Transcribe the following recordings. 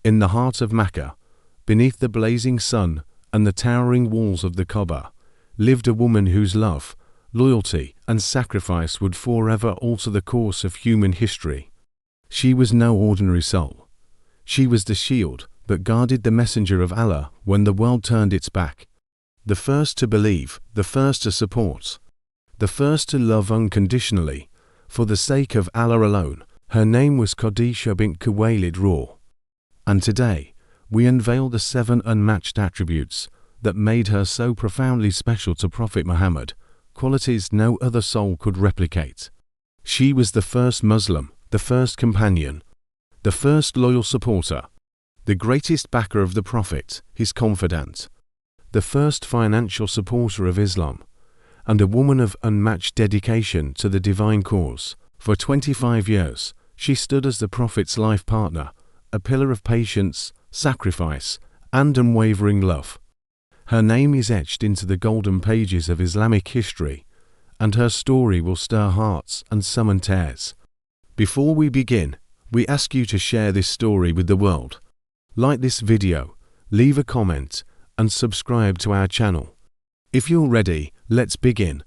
In the heart of Mecca, beneath the blazing sun and the towering walls of the Kaaba, lived a woman whose love, loyalty, and sacrifice would forever alter the course of human history. She was no ordinary soul. She was the shield that guarded the messenger of Allah when the world turned its back. The first to believe, the first to support, the first to love unconditionally, for the sake of Allah alone. Her name was Khadija bint Khuwaylid. And today, we unveil the 7 unmatched attributes that made her so profoundly special to Prophet Muhammad, qualities no other soul could replicate. She was the first Muslim, the first companion, the first loyal supporter, the greatest backer of the Prophet, his confidant, the first financial supporter of Islam, and a woman of unmatched dedication to the divine cause. For 25 years, she stood as the Prophet's life partner, a pillar of patience, sacrifice, and unwavering love. Her name is etched into the golden pages of Islamic history, and her story will stir hearts and summon tears. Before we begin, we ask you to share this story with the world. Like this video, leave a comment, and subscribe to our channel. If you're ready, let's begin.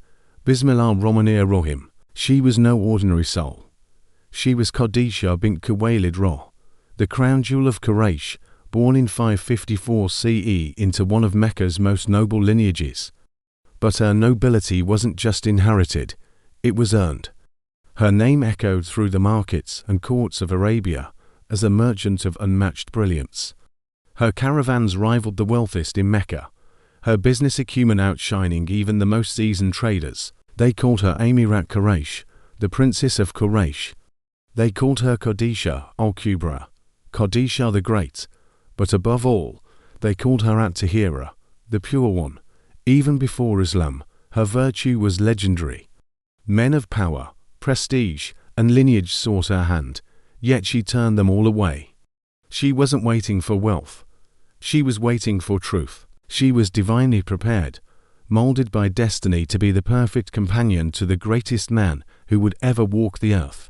Bismillahir-Rahmanir-Rahim. She was no ordinary soul. She was Khadija bint Khuwaylid, the crown jewel of Quraysh, born in 554 CE into one of Mecca's most noble lineages. But her nobility wasn't just inherited, it was earned. Her name echoed through the markets and courts of Arabia as a merchant of unmatched brilliance. Her caravans rivaled the wealthiest in Mecca, her business acumen outshining even the most seasoned traders. They called her Amirat Quraysh, the Princess of Quraysh. They called her Khadija al-Kubra, Khadija the Great, but above all, they called her at-Tahira, the Pure One. Even before Islam, her virtue was legendary. Men of power, prestige, and lineage sought her hand, yet she turned them all away. She wasn't waiting for wealth. She was waiting for truth. She was divinely prepared, molded by destiny to be the perfect companion to the greatest man who would ever walk the earth.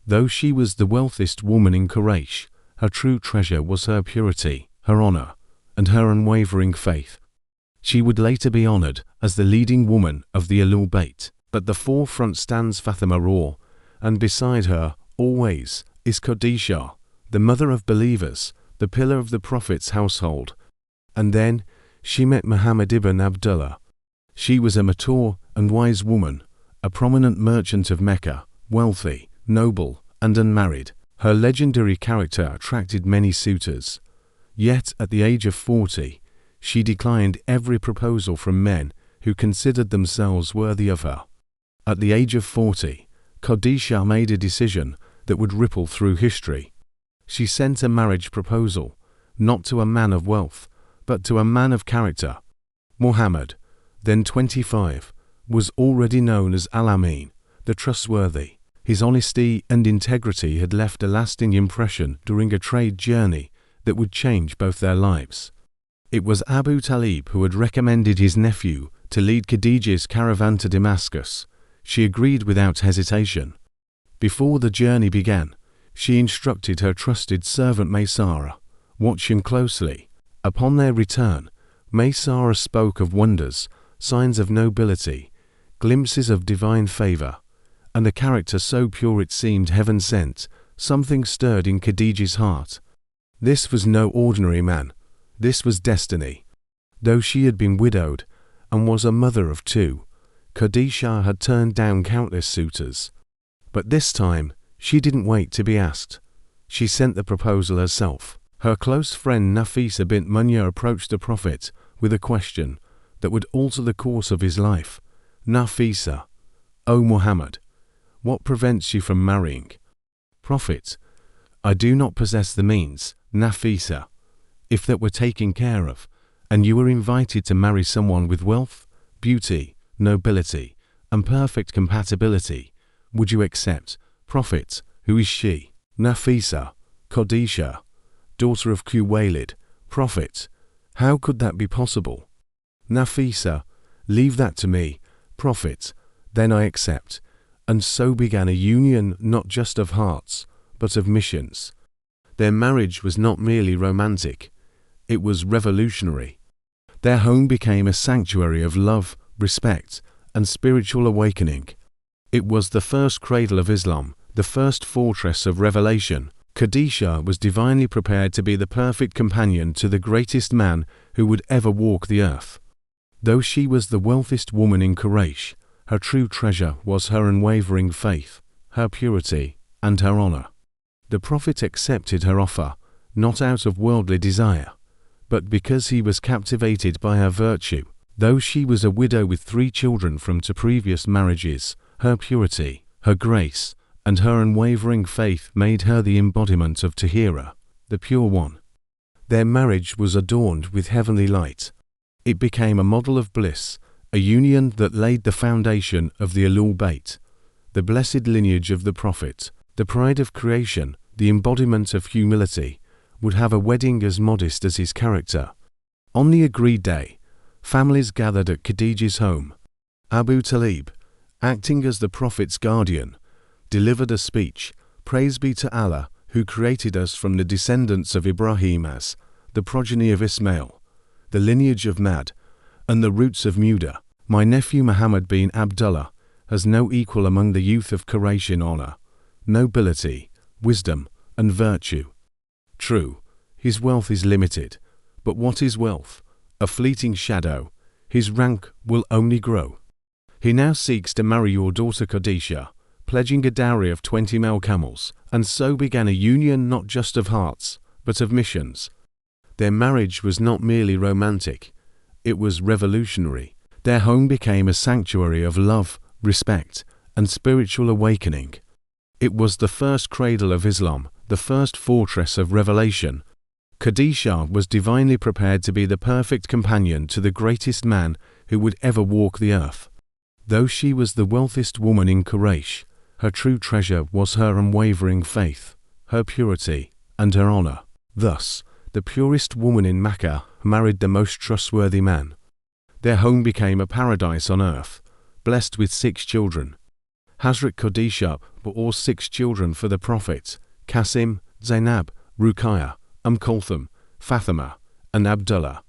Though she was the wealthiest woman in Quraysh, her true treasure was her purity, her honor, and her unwavering faith. She would later be honored as the leading woman of the al-Bayt. At the forefront stands Fatima, and beside her, always, is Khadija, the mother of believers, the pillar of the Prophet's household. And then, she met Muhammad ibn Abdullah. She was a mature and wise woman, a prominent merchant of Mecca, wealthy, noble, and unmarried. Her legendary character attracted many suitors. Yet, at the age of 40, she declined every proposal from men who considered themselves worthy of her. At the age of 40, Khadija made a decision that would ripple through history. She sent a marriage proposal, not to a man of wealth, but to a man of character. Muhammad, then 25, was already known as Al-Amin, the trustworthy. His honesty and integrity had left a lasting impression during a trade journey that would change both their lives. It was Abu Talib who had recommended his nephew to lead Khadija's caravan to Damascus. She agreed without hesitation. Before the journey began, she instructed her trusted servant Maysara, "Watch him closely." Upon their return, Maysara spoke of wonders, signs of nobility, glimpses of divine favor, and a character so pure it seemed heaven-sent. Something stirred in Khadija's heart. This was no ordinary man. This was destiny. Though she had been widowed and was a mother of 2, Khadija had turned down countless suitors. But this time, she didn't wait to be asked. She sent the proposal herself. Her close friend Nafisa bint Munya approached the Prophet with a question that would alter the course of his life. Nafisa, "O Muhammad, what prevents you from marrying?" Prophet, "I do not possess the means, Nafisa. If that were taken care of, and you were invited to marry someone with wealth, beauty, nobility, and perfect compatibility, would you accept?" Prophet, "Who is she?" Nafisa, "Khadija, daughter of Khuwaylid." Prophet, "How could that be possible?" Nafisa, "Leave that to me." Prophet, "Then I accept." And so began a union not just of hearts, but of missions. Their marriage was not merely romantic, it was revolutionary. Their home became a sanctuary of love, respect, and spiritual awakening. It was the first cradle of Islam, the first fortress of revelation. Khadija was divinely prepared to be the perfect companion to the greatest man who would ever walk the earth. Though she was the wealthiest woman in Quraysh, her true treasure was her unwavering faith, her purity, and her honor. The Prophet accepted her offer, not out of worldly desire, but because he was captivated by her virtue. Though she was a widow with 3 children from 2 previous marriages, her purity, her grace, and her unwavering faith made her the embodiment of Tahira, the Pure One. Their marriage was adorned with heavenly light. It became a model of bliss, a union that laid the foundation of the al-Bayt, the blessed lineage of the Prophet, the pride of creation, the embodiment of humility, would have a wedding as modest as his character. On the agreed day, families gathered at Khadija's home. Abu Talib, acting as the Prophet's guardian, delivered a speech, "Praise be to Allah, who created us from the descendants of Ibrahim as the progeny of Ismail, the lineage of Mad, and the roots of Muda. My nephew Muhammad bin Abdullah has no equal among the youth of Quraysh in honor, nobility, wisdom, and virtue. True, his wealth is limited, but what is wealth? A fleeting shadow. His rank will only grow. He now seeks to marry your daughter Khadija, pledging a dowry of 20 male camels, and so began a union not just of hearts, but of missions. Their marriage was not merely romantic, it was revolutionary. Their home became a sanctuary of love, respect, and spiritual awakening. It was the first cradle of Islam, the first fortress of revelation. Khadija was divinely prepared to be the perfect companion to the greatest man who would ever walk the earth. Though she was the wealthiest woman in Quraysh, her true treasure was her unwavering faith, her purity, and her honor. Thus, the purest woman in Mecca married the most trustworthy man. Their home became a paradise on earth, blessed with 6 children. Hazrat Khadija bore 6 children for the Prophet: Qasim, Zainab, Ruqayya, Kulthum, Fatima, and Abdullah.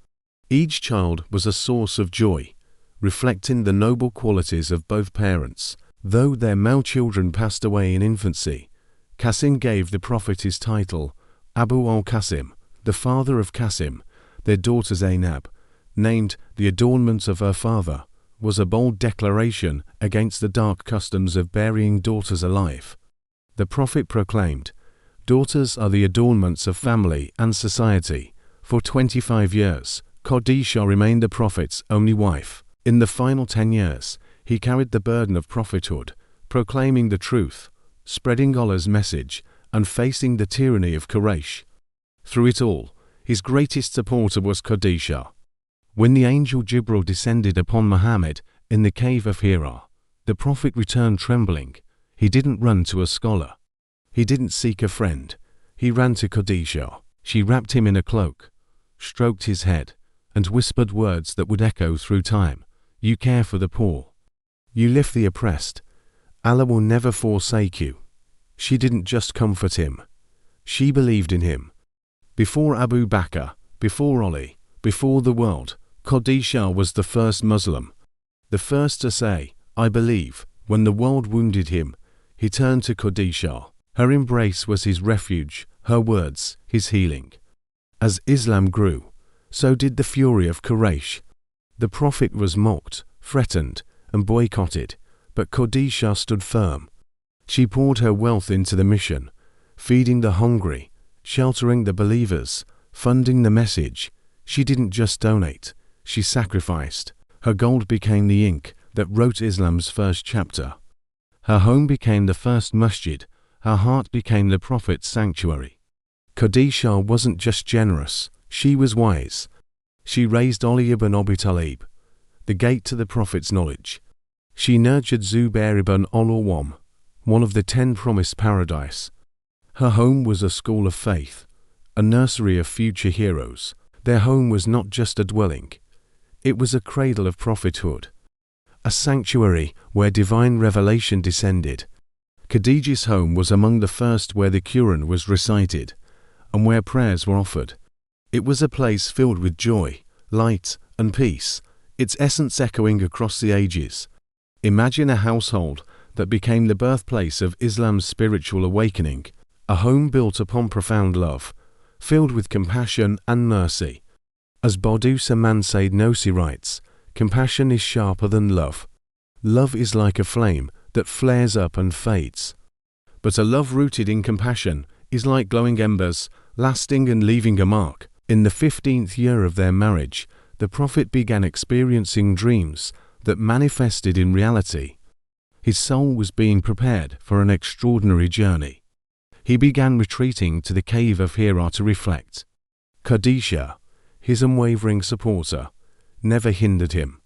Each child was a source of joy, reflecting the noble qualities of both parents. Though their male children passed away in infancy, Qasim gave the Prophet his title, Abu al-Qasim, the father of Qasim. Their daughter Zainab, named the adornment of her father, was a bold declaration against the dark customs of burying daughters alive. The Prophet proclaimed, "Daughters are the adornments of family and society." For 25 years, Khadija remained the Prophet's only wife. In the final 10 years, he carried the burden of prophethood, proclaiming the truth, spreading Allah's message, and facing the tyranny of Quraysh. Through it all, his greatest supporter was Khadija. When the angel Jibril descended upon Muhammad in the cave of Hira, the Prophet returned trembling. He didn't run to a scholar. He didn't seek a friend. He ran to Khadija. She wrapped him in a cloak, stroked his head, and whispered words that would echo through time. "You care for the poor. You lift the oppressed. Allah will never forsake you." She didn't just comfort him. She believed in him. Before Abu Bakr, before Ali, before the world, Khadija was the first Muslim. The first to say, "I believe." When the world wounded him, he turned to Khadija. Her embrace was his refuge, her words, his healing. As Islam grew, so did the fury of Quraysh. The Prophet was mocked, threatened, and boycotted, but Khadija stood firm. She poured her wealth into the mission, feeding the hungry, sheltering the believers, funding the message. She didn't just donate, she sacrificed. Her gold became the ink that wrote Islam's first chapter. Her home became the first masjid, her heart became the Prophet's sanctuary. Khadija wasn't just generous, she was wise. She raised Ali ibn Abi Talib, the gate to the Prophet's knowledge. She nurtured Zubair ibn al-Awwam, one of the 10 promised paradise. Her home was a school of faith, a nursery of future heroes. Their home was not just a dwelling, it was a cradle of prophethood, a sanctuary where divine revelation descended. Khadija's home was among the first where the Quran was recited, and where prayers were offered. It was a place filled with joy, light, and peace, its essence echoing across the ages. Imagine a household that became the birthplace of Islam's spiritual awakening, a home built upon profound love, filled with compassion and mercy. As Bardousa Mansaid Nossi writes, compassion is sharper than love. Love is like a flame that flares up and fades. But a love rooted in compassion is like glowing embers, lasting and leaving a mark. In the 15th year of their marriage, the Prophet began experiencing dreams that manifested in reality. His soul was being prepared for an extraordinary journey. He began retreating to the cave of Hira to reflect. Khadija, his unwavering supporter, never hindered him.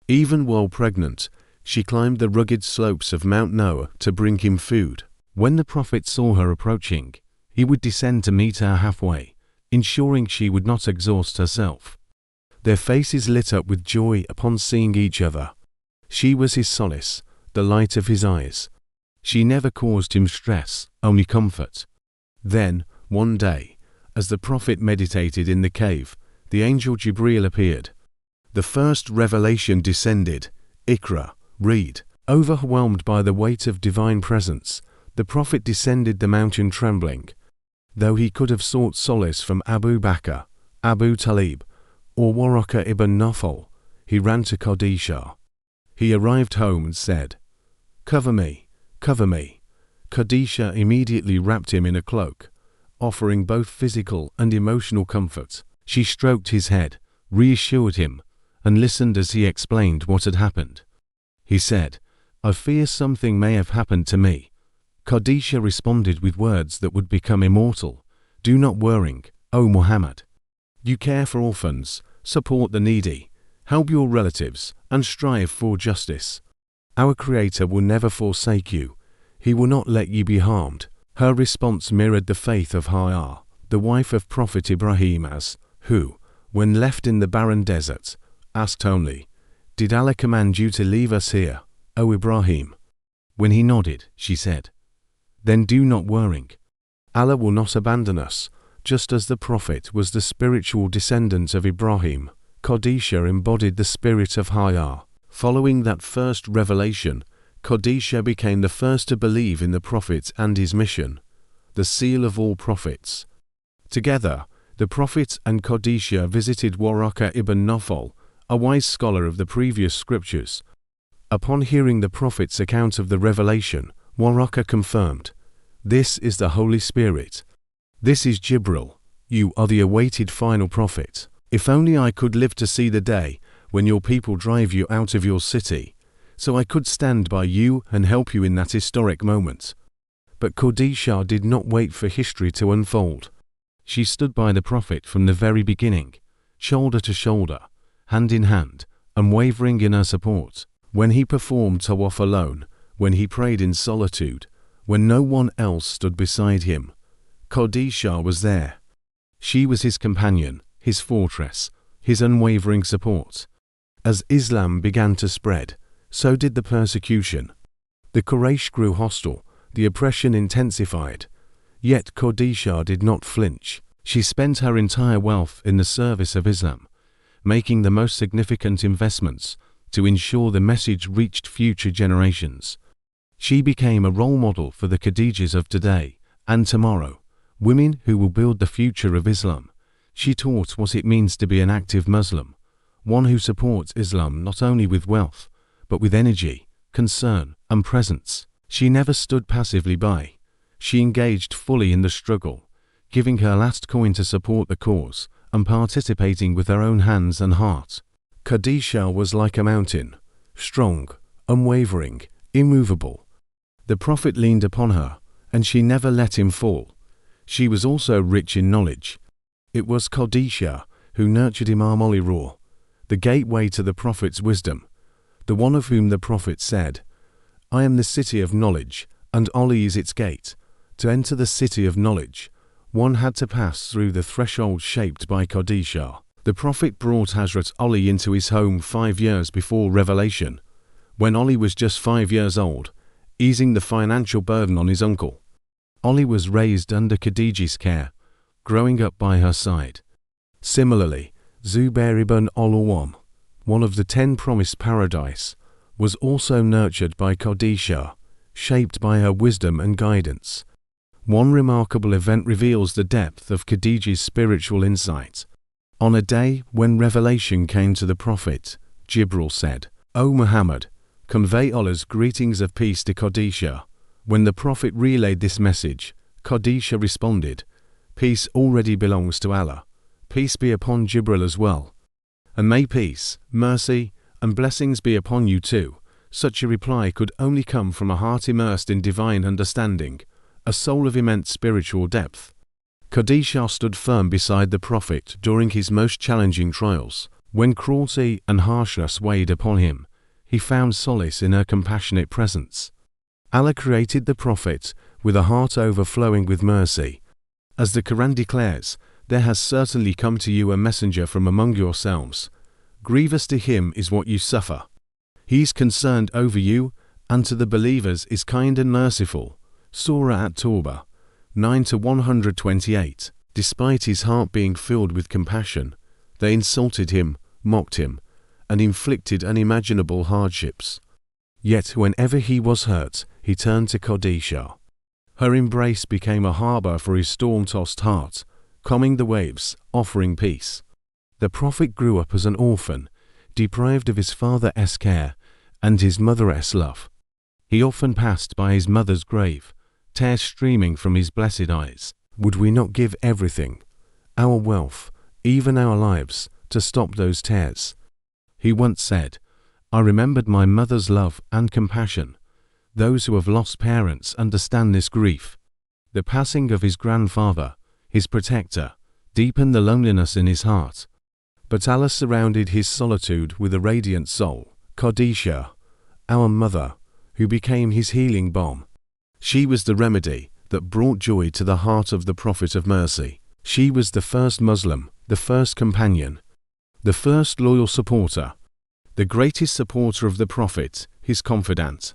Even while pregnant, she climbed the rugged slopes of Mount Noah to bring him food. When the Prophet saw her approaching, he would descend to meet her halfway, ensuring she would not exhaust herself. Their faces lit up with joy upon seeing each other. She was his solace, the light of his eyes. She never caused him stress, only comfort. Then, one day, as the Prophet meditated in the cave, the angel Jibreel appeared. The first revelation descended. Iqra, read. Overwhelmed by the weight of divine presence, the Prophet descended the mountain trembling. Though he could have sought solace from Abu Bakr, Abu Talib, or Waraka ibn Nawfal, he ran to Khadija. He arrived home and said, "Cover me, cover me." Khadija immediately wrapped him in a cloak, offering both physical and emotional comfort. She stroked his head, reassured him, and listened as he explained what had happened. He said, "I fear something may have happened to me." Khadija responded with words that would become immortal. "Do not worry, O Muhammad. You care for orphans, support the needy, help your relatives, and strive for justice. Our Creator will never forsake you. He will not let you be harmed." Her response mirrored the faith of Hajar, the wife of Prophet Ibrahim, who, when left in the barren desert, asked only, "Did Allah command you to leave us here, O Ibrahim?" When he nodded, she said, "Then do not worry. Allah will not abandon us." Just as the Prophet was the spiritual descendant of Ibrahim, Khadija embodied the spirit of Hajar. Following that first revelation, Khadija became the first to believe in the Prophet and his mission, the seal of all prophets. Together, the Prophet and Khadija visited Waraka ibn Nawfal, a wise scholar of the previous scriptures. Upon hearing the Prophet's account of the revelation, Waraka confirmed, "This is the Holy Spirit. This is Jibril. You are the awaited final prophet. If only I could live to see the day when your people drive you out of your city, so I could stand by you and help you in that historic moment." But Khadija did not wait for history to unfold. She stood by the Prophet from the very beginning, shoulder to shoulder, hand in hand, unwavering in her support. When he performed tawaf alone, when he prayed in solitude, when no one else stood beside him, Khadija was there. She was his companion, his fortress, his unwavering support. As Islam began to spread, so did the persecution. The Quraysh grew hostile, the oppression intensified. Yet Khadija did not flinch. She spent her entire wealth in the service of Islam, making the most significant investments to ensure the message reached future generations. She became a role model for the Khadijas of today and tomorrow, women who will build the future of Islam. She taught what it means to be an active Muslim, one who supports Islam not only with wealth, but with energy, concern, and presence. She never stood passively by. She engaged fully in the struggle, giving her last coin to support the cause and participating with her own hands and heart. Khadija was like a mountain, strong, unwavering, immovable. The Prophet leaned upon her, and she never let him fall. She was also rich in knowledge. It was Khadija who nurtured Imam Ali Raw, the gateway to the Prophet's wisdom, the one of whom the Prophet said, "I am the city of knowledge, and Ali is its gate." To enter the city of knowledge, one had to pass through the threshold shaped by Khadija. The Prophet brought Hazrat Ali into his home 5 years before revelation, when Ali was just 5 years old, easing the financial burden on his uncle. Ali was raised under Khadija's care, growing up by her side. Similarly, Zubair ibn al-Awwam, one of the 10 promised paradise, was also nurtured by Khadija, shaped by her wisdom and guidance. One remarkable event reveals the depth of Khadija's spiritual insight. On a day when revelation came to the Prophet, Jibril said, "O Muhammad, convey Allah's greetings of peace to Khadija." When the Prophet relayed this message, Khadija responded, "Peace already belongs to Allah. Peace be upon Jibril as well. And may peace, mercy, and blessings be upon you too." Such a reply could only come from a heart immersed in divine understanding, a soul of immense spiritual depth. Khadija stood firm beside the Prophet during his most challenging trials. When cruelty and harshness weighed upon him, he found solace in her compassionate presence. Allah created the Prophet with a heart overflowing with mercy. As the Quran declares, "There has certainly come to you a messenger from among yourselves. Grievous to him is what you suffer. He is concerned over you, and to the believers is kind and merciful." Surah At-Tawbah 9-128. Despite his heart being filled with compassion, they insulted him, mocked him, and inflicted unimaginable hardships. Yet whenever he was hurt, he turned to Khadija. Her embrace became a harbor for his storm-tossed heart, calming the waves, offering peace. The Prophet grew up as an orphan, deprived of his father's care and his mother's love. He often passed by his mother's grave, tears streaming from his blessed eyes. Would we not give everything, our wealth, even our lives, to stop those tears? He once said, "I remembered my mother's love and compassion. Those who have lost parents understand this grief." The passing of his grandfather, his protector, deepened the loneliness in his heart. But Allah surrounded his solitude with a radiant soul, Khadija, our mother, who became his healing balm. She was the remedy that brought joy to the heart of the Prophet of Mercy. She was the first Muslim, the first companion, the first loyal supporter, the greatest supporter of the Prophet, his confidant,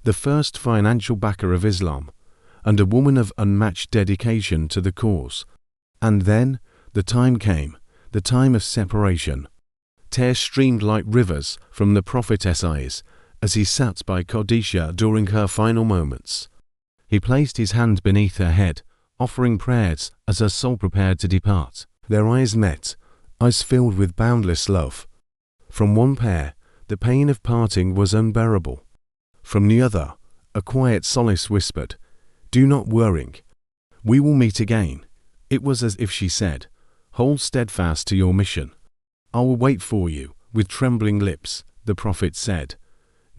the first financial backer of Islam, and a woman of unmatched dedication to the cause. And then, the time came, the time of separation. Tears streamed like rivers from the Prophet's eyes as he sat by Khadija during her final moments. He placed his hand beneath her head, offering prayers as her soul prepared to depart. Their eyes met, eyes filled with boundless love. From one pair, the pain of parting was unbearable. From the other, a quiet solace whispered, "Do not worry. We will meet again." It was as if she said, "Hold steadfast to your mission. I will wait for you." With trembling lips, the Prophet said,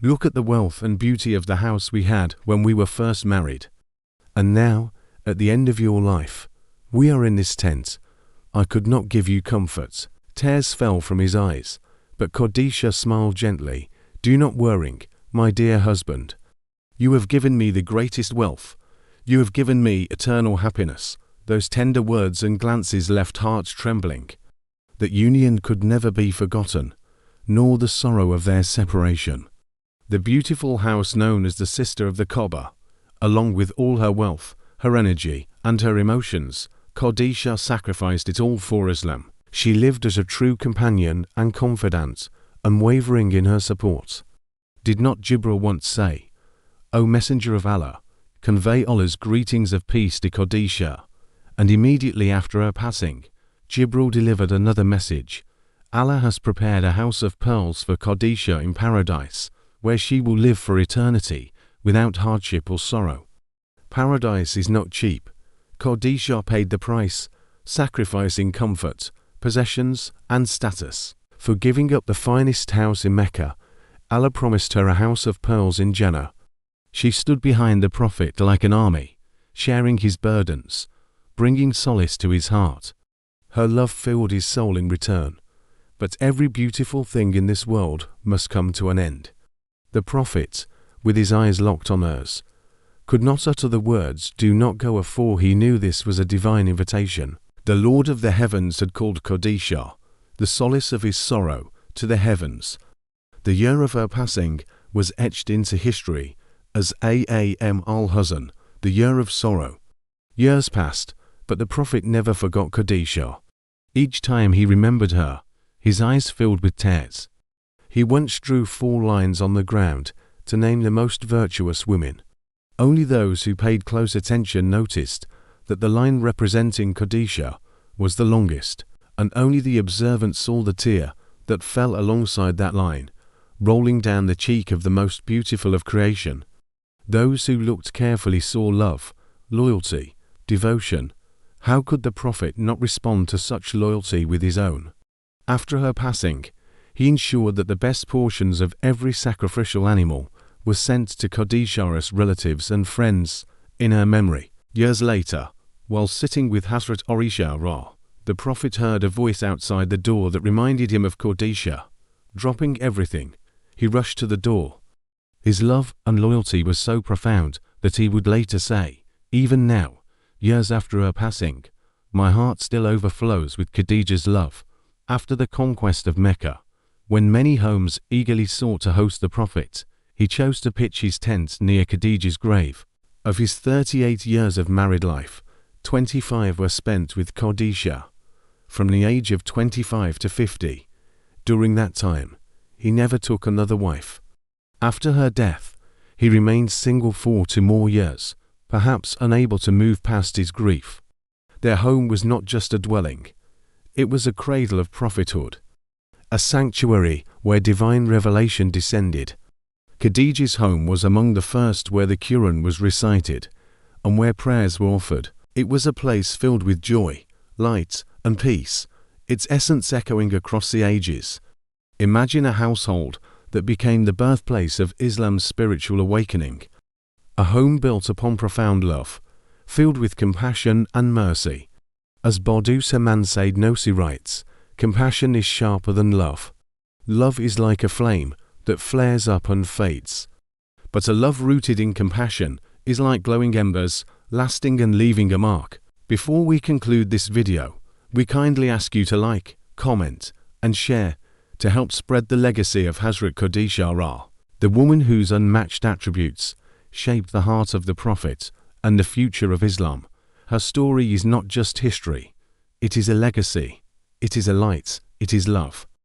"Look at the wealth and beauty of the house we had when we were first married. And now, at the end of your life, we are in this tent. I could not give you comfort." Tears fell from his eyes, but Khadija smiled gently. "Do not worry, my dear husband. You have given me the greatest wealth. You have given me eternal happiness." Those tender words and glances left hearts trembling. That union could never be forgotten, nor the sorrow of their separation. The beautiful house known as the Sister of the Kaaba, along with all her wealth, her energy, and her emotions, Khadija sacrificed it all for Islam. She lived as a true companion and confidant, unwavering in her support. Did not Jibril once say, "O Messenger of Allah, convey Allah's greetings of peace to Khadija"? And immediately after her passing, Jibril delivered another message. Allah has prepared a house of pearls for Khadija in paradise, where she will live for eternity, without hardship or sorrow. Paradise is not cheap. Khadija paid the price, sacrificing comfort, possessions, and status. For giving up the finest house in Mecca, Allah promised her a house of pearls in Jannah. She stood behind the Prophet like an army, sharing his burdens, bringing solace to his heart. Her love filled his soul in return. But every beautiful thing in this world must come to an end. The Prophet, with his eyes locked on hers, could not utter the words, "Do not go," for he knew this was a divine invitation. The Lord of the heavens had called Khadija, the solace of his sorrow, to the heavens. The year of her passing was etched into history as Aam al-Huzn, the year of sorrow. Years passed, But the Prophet never forgot Khadija. Each time he remembered her, his eyes filled with tears. He once drew 4 lines on the ground to name the most virtuous women. Only those who paid close attention noticed that the line representing Khadija was the longest, and only the observant saw the tear that fell alongside that line, rolling down the cheek of the most beautiful of creation. Those who looked carefully saw love, loyalty, devotion. How could the Prophet not respond to such loyalty with his own? After her passing, he ensured that the best portions of every sacrificial animal were sent to Khadija's relatives and friends in her memory. Years later, while sitting with Hazrat Khadija, the Prophet heard a voice outside the door that reminded him of Khadija. Dropping everything, he rushed to the door. His love and loyalty was so profound that he would later say, "Even now, years after her passing, my heart still overflows with Khadija's love." After the conquest of Mecca, when many homes eagerly sought to host the Prophet, he chose to pitch his tent near Khadija's grave. Of his 38 years of married life, 25 were spent with Khadija. From the age of 25 to 50, during that time, he never took another wife. After her death, he remained single for 2 more years, perhaps unable to move past his grief. Their home was not just a dwelling. It was a cradle of prophethood, a sanctuary where divine revelation descended. Khadija's home was among the first where the Quran was recited and where prayers were offered. It was a place filled with joy, light, and peace, its essence echoing across the ages. Imagine a household that became the birthplace of Islam's spiritual awakening, a home built upon profound love, filled with compassion and mercy. As Bardus Said Nosi writes, compassion is sharper than love. Love is like a flame that flares up and fades. But a love rooted in compassion is like glowing embers, lasting and leaving a mark. Before we conclude this video, we kindly ask you to like, comment, and share to help spread the legacy of Hazrat Khadija, the woman whose unmatched attributes shaped the heart of the Prophet and the future of Islam. Her story is not just history, it is a legacy, it is a light, it is love.